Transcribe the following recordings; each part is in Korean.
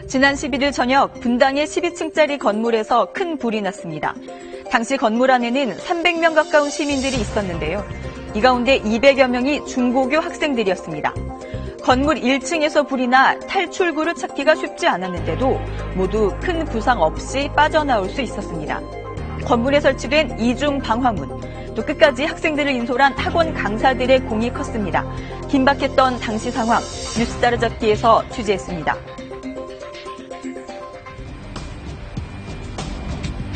지난 11일 저녁 분당의 12층짜리 건물에서 큰 불이 났습니다. 당시 건물 안에는 300명 가까운 시민들이 있었는데요. 이 가운데 200여 명이 중고교 학생들이었습니다. 건물 1층에서 불이 나 탈출구를 찾기가 쉽지 않았는데도 모두 큰 부상 없이 빠져나올 수 있었습니다. 건물에 설치된 이중 방화문, 또 끝까지 학생들을 인솔한 학원 강사들의 공이 컸습니다. 긴박했던 당시 상황, 뉴스 따라잡기에서 취재했습니다.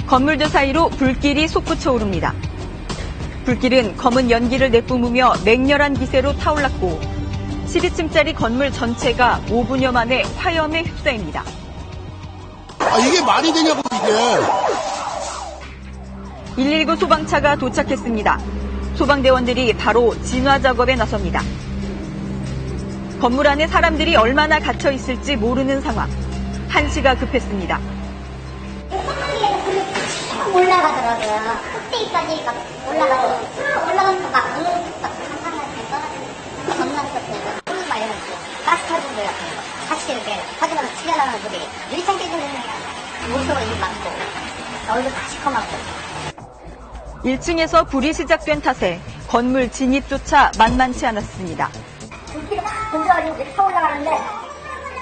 건물들 사이로 불길이 솟구쳐 오릅니다. 불길은 검은 연기를 내뿜으며 맹렬한 기세로 타올랐고 12층짜리 건물 전체가 5분여 만에 화염에 휩싸입니다. 이게 말이 되냐고 이게. 119 소방차가 도착했습니다. 소방대원들이 바로 진화 작업에 나섭니다. 건물 안에 사람들이 얼마나 갇혀 있을지 모르는 상황. 한시가 급했습니다. 올라가더라고요. 꼭대기까지 막 올라가면서 막 겁나 무섭어요. 막 이러면서 가스칼분들 같은 거 같이 이렇게 화재나서 튀어나오는 소리, 유리창 깨지는 모습으로 입 막고 얼굴 다 시커멓고. 1층에서 불이 시작된 탓에 건물 진입조차 만만치 않았습니다. 불길이 막 번져가지고 이렇게 타 올라가는데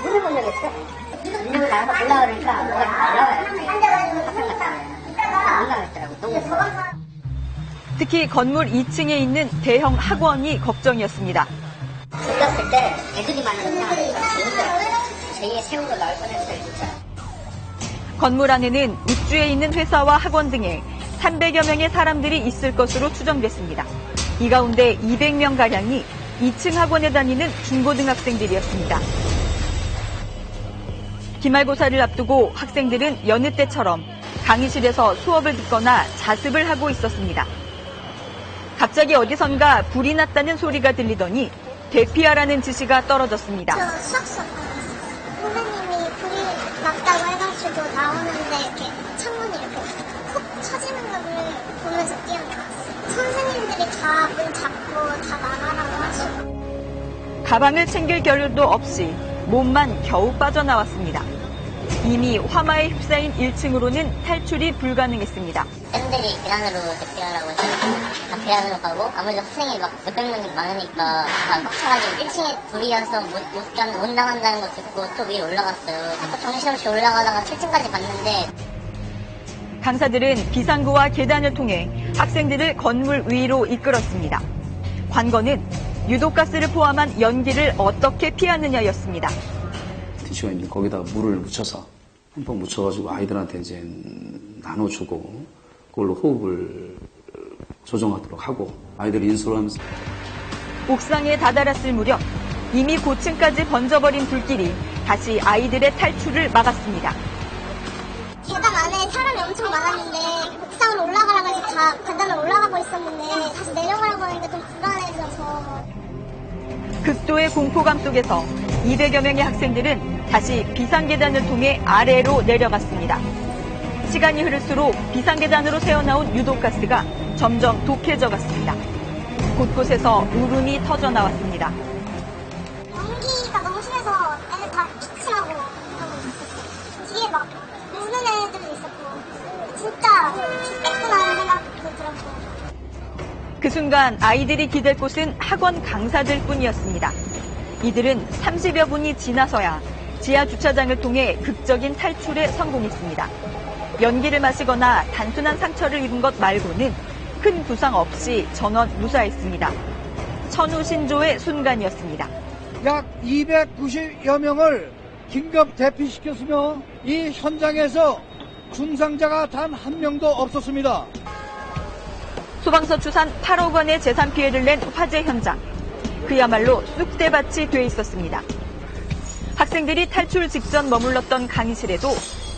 문을 못 열겠어. 문을 나가서 올라가니까 뭐가 다 올라가요. 안 나갔더라고. 너무 무서워. 특히 건물 2층에 있는 대형 학원이 걱정이었습니다. 불 났을 때 애들이 많으니까 제2의 세월호 나올 뻔했어요, 진짜. 건물 안에는 입주해 있는 회사와 학원 등에 300여 명의 사람들이 있을 것으로 추정됐습니다. 이 가운데 200명가량이 2층 학원에 다니는 중고등학생들이었습니다. 기말고사를 앞두고 학생들은 여느 때처럼 강의실에서 수업을 듣거나 자습을 하고 있었습니다. 갑자기 어디선가 불이 났다는 소리가 들리더니 대피하라는 지시가 떨어졌습니다. 저 수학 수업 선생님이 불이 났다고 해가지고 나오는데 이렇게 창문이 이렇게 콕 쳐지는 거를 보면서 뛰어나왔어요. 선생님들이 다 문 잡고 다 나가라고 하시고. 가방을 챙길 겨를도 없이 몸만 겨우 빠져나왔습니다. 이미 화마에 휩싸인 1층으로는 탈출이 불가능했습니다. 쌤들이 계단으로 대피하라고 해서 다 계단으로 가고 아무래도 학생이 막 몇백 명이 많으니까 다 꽉 차가지고 1층에 불이어서 못 나간다는 거 듣고 또 위에 올라갔어요. 자꾸 정신없이 올라가다가 7층까지 갔는데 강사들은 비상구와 계단을 통해 학생들을 건물 위로 이끌었습니다. 관건은 유독가스를 포함한 연기를 어떻게 피하느냐였습니다. 티슈가 이제 거기다가 물을 묻혀서 흠뻑 묻혀가지고 아이들한테 이제 나눠주고 그걸로 호흡을 조정하도록 하고 아이들이 인수를 하면서 옥상에 다다랐을 무렵 이미 고층까지 번져버린 불길이 다시 아이들의 탈출을 막았습니다. 계단 안에 사람이 엄청 많았는데 옥상으로 올라가라고 해서 다 계단을 올라가고 있었는데 다시 내려가라고 하니까 좀 불안해져서. 극도의 공포감 속에서 200여 명의 학생들은 다시 비상계단을 통해 아래로 내려갔습니다. 시간이 흐를수록 비상계단으로 새어나온 유독가스가 점점 독해져 갔습니다. 곳곳에서 울음이 터져 나왔습니다. 연기가 너무 심해서 애들 다 기침하고 있었어요. 뒤에 막 우는 애들도 있었고 진짜 죽겠구나 하는 생각도 들었고. 그 순간 아이들이 기댈 곳은 학원 강사들 뿐이었습니다. 이들은 30여 분이 지나서야 지하 주차장을 통해 극적인 탈출에 성공했습니다. 연기를 마시거나 단순한 상처를 입은 것 말고는 큰 부상 없이 전원 무사했습니다. 천우신조의 순간이었습니다. 약 290여 명을 긴급 대피시켰으며 이 현장에서 중상자가 단 한 명도 없었습니다. 소방서 추산 8억 원의 재산 피해를 낸 화재 현장. 그야말로 쑥대밭이 돼 있었습니다. 학생들이 탈출 직전 머물렀던 강의실에도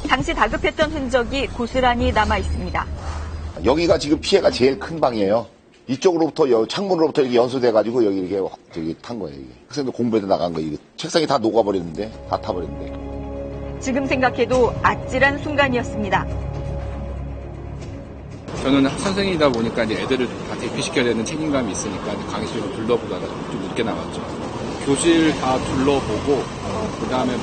당시 다급했던 흔적이 고스란히 남아 있습니다. 여기가 지금 피해가 제일 큰 방이에요. 이쪽으로부터 창문으로부터 이렇게 연소돼가지고 여기 이렇게 저기 탄 거예요. 이게. 학생들 공부에도 나간 거예요. 책상이 다 녹아버렸는데, 다 타버렸는데. 지금 생각해도 아찔한 순간이었습니다. 저는 선생님이다 보니까 이제 애들을 다 대피시켜야 되는 책임감이 있으니까 강의실로 둘러보다가 좀 늦게 나왔죠. 교실 다 둘러보고 그다음에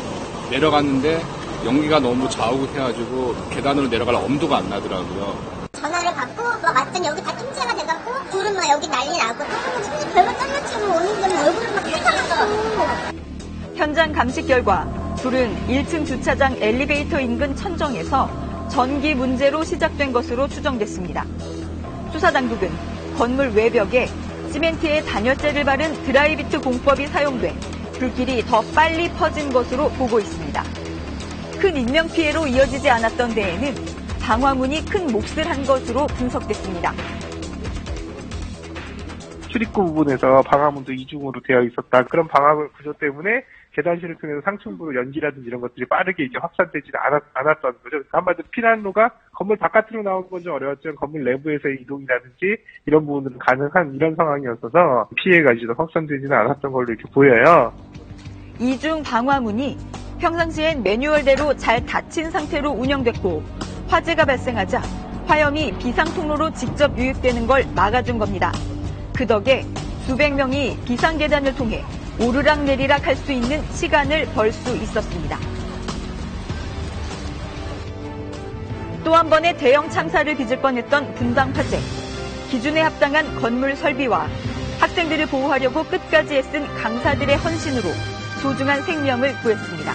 내려갔는데 연기가 너무 좌우해가지고 계단으로 내려갈 엄두가 안 나더라고요. 전화를 받고 막 왔더니 여기 다 통째가 돼갖고 불은 막 여기 난리 나고 또 별거 짠맛처럼 오는데 막 얼굴을 막 펴가지고. 현장 감식 결과 불은 1층 주차장 엘리베이터 인근 천정에서 전기 문제로 시작된 것으로 추정됐습니다. 수사 당국은 건물 외벽에 시멘트에 단열재를 바른 드라이비트 공법이 사용돼 불길이 더 빨리 퍼진 것으로 보고 있습니다. 큰 인명피해로 이어지지 않았던 데에는 방화문이 큰 몫을 한 것으로 분석됐습니다. 출입구 부분에서 방화문도 이중으로 되어 있었다. 그런 방화문 구조 때문에 계단실을 통해서 상층부로 연기라든지 이런 것들이 빠르게 이제 확산되지는 않았던 거죠. 한마디로 피난로가 건물 바깥으로 나오는 건 좀 어려웠지만 건물 내부에서의 이동이라든지 이런 부분들은 가능한 이런 상황이었어서 피해가 이제 확산되지는 않았던 걸로 이렇게 보여요. 이중 방화문이 평상시엔 매뉴얼대로 잘 닫힌 상태로 운영됐고 화재가 발생하자 화염이 비상통로로 직접 유입되는 걸 막아준 겁니다. 그 덕에 수백 명이 비상계단을 통해 오르락내리락 할 수 있는 시간을 벌 수 있었습니다. 또 한 번의 대형 참사를 빚을 뻔했던 분당 화재. 기준에 합당한 건물 설비와 학생들을 보호하려고 끝까지 애쓴 강사들의 헌신으로 소중한 생명을 구했습니다.